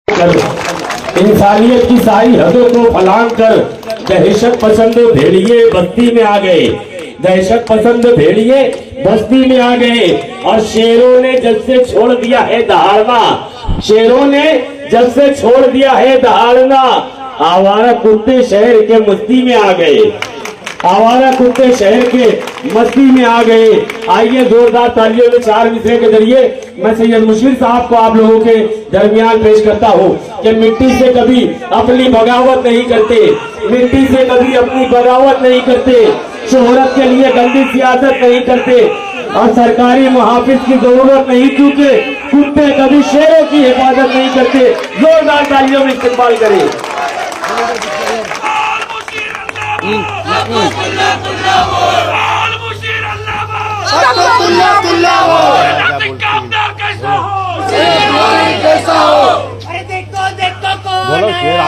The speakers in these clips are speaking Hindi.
इंसानियत की सारी हदों को फलांग कर दहशत पसंद भेड़िए बस्ती में आ गए। दहशत पसंद भेड़िए बस्ती में आ गए और शेरों ने जब से छोड़ दिया है दहाड़ना, शेरों ने जब से छोड़ दिया है दहाड़ना, आवारा कुत्ते शहर के मस्ती में आ गए। आवारा कुत्ते शहर के मस्ती में आ गए। आइए जोरदार तालियों में चार मिसरे के जरिए मैं सैयद मुशीर साहब को आप लोगों के दरमियान पेश करता हूँ कि मिट्टी से कभी अपनी बगावत नहीं करते, मिट्टी से कभी अपनी बगावत नहीं करते, शोहरत के लिए गंदी सियासत नहीं करते और सरकारी मुहाफिज की जरूरत नहीं, क्योंकि कुत्ते कभी शेरों की हिफाजत नहीं करते। जोरदार तालियों में इस्तेमाल करें। बोलो शेर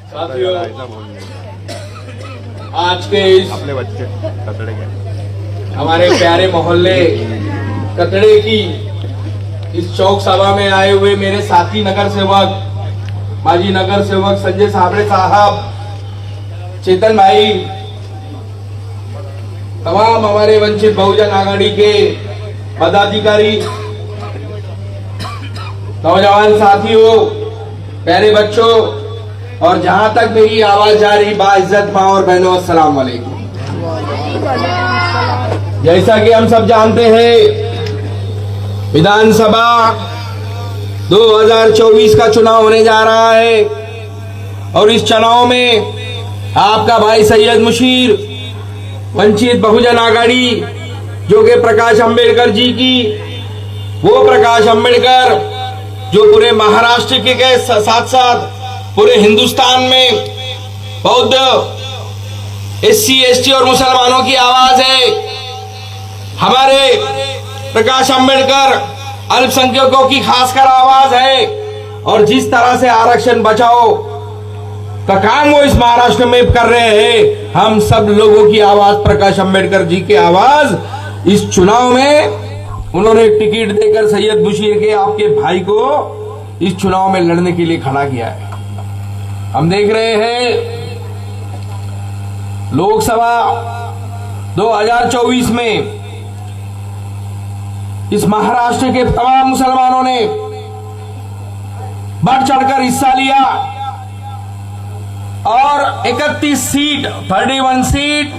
साथियों, आज के इस अपने बच्चे कतड़े के हमारे प्यारे मोहल्ले कतड़े की इस चौक सभा में आए हुए मेरे साथी नगर सेवक, माजी नगर सेवक संजय साबरे साहब, चेतन भाई, तमाम हमारे वंचित बहुजन आघाड़ी के पदाधिकारी, नौजवान साथियों, प्यारे बच्चों और जहां तक मेरी आवाज जा रही बाइज्जत माँ और बहनों, अस्सलाम वालेकुम। जैसा कि हम सब जानते हैं, विधानसभा 2024 का चुनाव होने जा रहा है और इस चुनाव में आपका भाई सैयद मुशीर, वंचित बहुजन आघाड़ी, जो कि प्रकाश अंबेडकर जी की, वो प्रकाश अंबेडकर जो पूरे महाराष्ट्र के साथ साथ पूरे हिंदुस्तान में बौद्ध, SC ST और मुसलमानों की आवाज है। हमारे प्रकाश अंबेडकर अल्पसंख्यकों की खासकर आवाज है और जिस तरह से आरक्षण बचाओ का काम वो इस महाराष्ट्र में कर रहे हैं, हम सब लोगों की आवाज, प्रकाश अंबेडकर जी की आवाज इस चुनाव में उन्होंने टिकट देकर सैयद मुशीर के आपके भाई को इस चुनाव में लड़ने के लिए खड़ा किया है। हम देख रहे हैं लोकसभा 2024 में इस महाराष्ट्र के तमाम मुसलमानों ने बढ़ चढ़कर हिस्सा लिया और 31 सीट, 31 सीट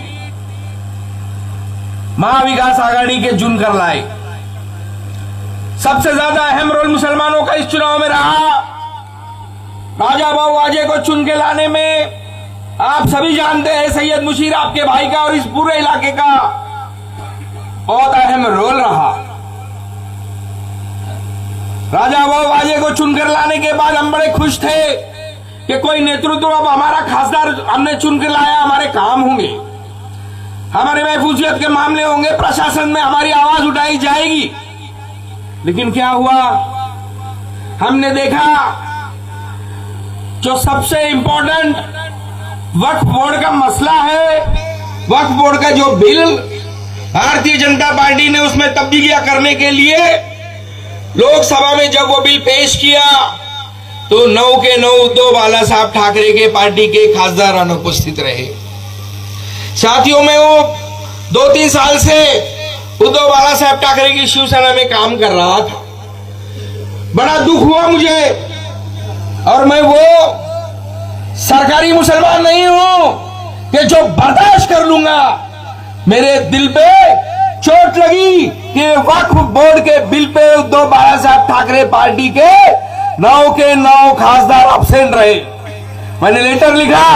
महाविकास आघाड़ी के चुनकर लाए। सबसे ज्यादा अहम रोल मुसलमानों का इस चुनाव में रहा। राजा बाबू वाजे को चुन के लाने में आप सभी जानते हैं सैयद मुशीर आपके भाई का और इस पूरे इलाके का बहुत अहम रोल रहा। राजा बाबू वाजे को चुनकर लाने के बाद हम बड़े खुश थे कि कोई नेतृत्व अब हमारा खासदार हमने चुन के लाया, हमारे काम होंगे, हमारे महफूजियत के मामले होंगे, प्रशासन में हमारी आवाज उठाई जाएगी। लेकिन क्या हुआ, हमने देखा जो सबसे इंपॉर्टेंट वक्फ बोर्ड का मसला है, वक्फ बोर्ड का जो बिल भारतीय जनता पार्टी ने उसमें तब्दीलियां करने के लिए लोकसभा में जब वो बिल पेश किया तो 9 के 9 उद्धव बाला साहब ठाकरे के पार्टी के खासदार अनुपस्थित रहे। साथियों में वो 2-3 साल से उद्धव बाला साहब ठाकरे की शिवसेना में काम कर रहा था। बड़ा दुख हुआ मुझे और मैं वो सरकारी मुसलमान नहीं हूं कि जो बर्दाश्त कर लूंगा। मेरे दिल पे चोट लगी कि वक्फ बोर्ड के बिल पे उद्धव बाला साहब ठाकरे पार्टी के 9 के 9 खासदार अब्सेंट रहे। मैंने लेटर लिखा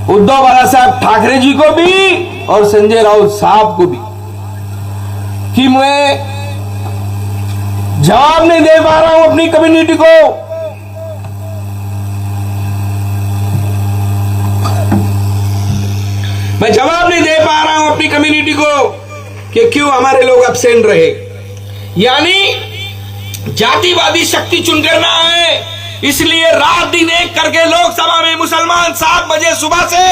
उद्धव बाला साहब ठाकरे जी को भी और संजय राउत साहब को भी कि मैं जवाब नहीं दे पा रहा हूं अपनी कम्युनिटी को। मैं जवाब नहीं दे पा रहा हूं अपनी कम्युनिटी को कि क्यों हमारे लोग अब्सेंट रहे। यानी जातिवादी शक्ति चुन करना है, इसलिए रात दिन एक करके लोकसभा में मुसलमान 7 बजे सुबह से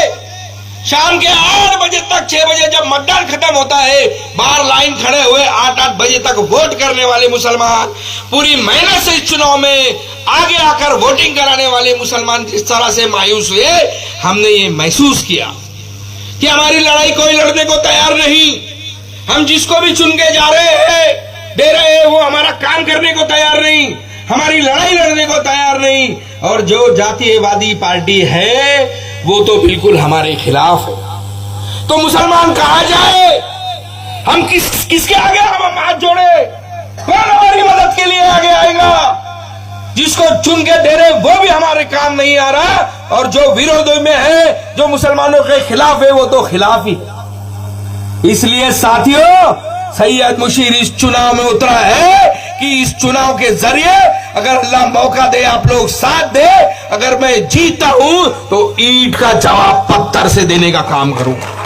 शाम के 8 बजे तक 6 बजे जब मतदान खत्म होता है, बाहर लाइन खड़े हुए 8-8 बजे तक वोट करने वाले मुसलमान, पूरी मेहनत से इस चुनाव में आगे आकर वोटिंग कराने वाले मुसलमान किस तरह से मायूस हुए, हमने ये महसूस किया कि हमारी लड़ाई कोई लड़ने को तैयार नहीं। हम जिसको भी चुन के जा रहे हैं, दे रहे हैं, वो हमारा काम करने को तैयार नहीं, हमारी लड़ाई लड़ने को तैयार नहीं। और जो जातीयवादी पार्टी है वो तो बिल्कुल हमारे खिलाफ है। तो मुसलमान कहां जाए, हम किसके आगे हम हाथ जोड़े, कौन हमारी मदद के लिए आगे आएगा? जिसको चुन के दे रहे वो भी हमारे काम नहीं आ रहा, और जो विरोध में है, जो मुसलमानों के खिलाफ है, वो तो खिलाफ ही है। इसलिए साथियों, सैयद मुशीर इस चुनाव में उतरा है कि इस चुनाव के जरिए अगर अल्लाह मौका दे, आप लोग साथ दे, अगर मैं जीता हूं तो ईंट का जवाब पत्थर से देने का काम करूंगा।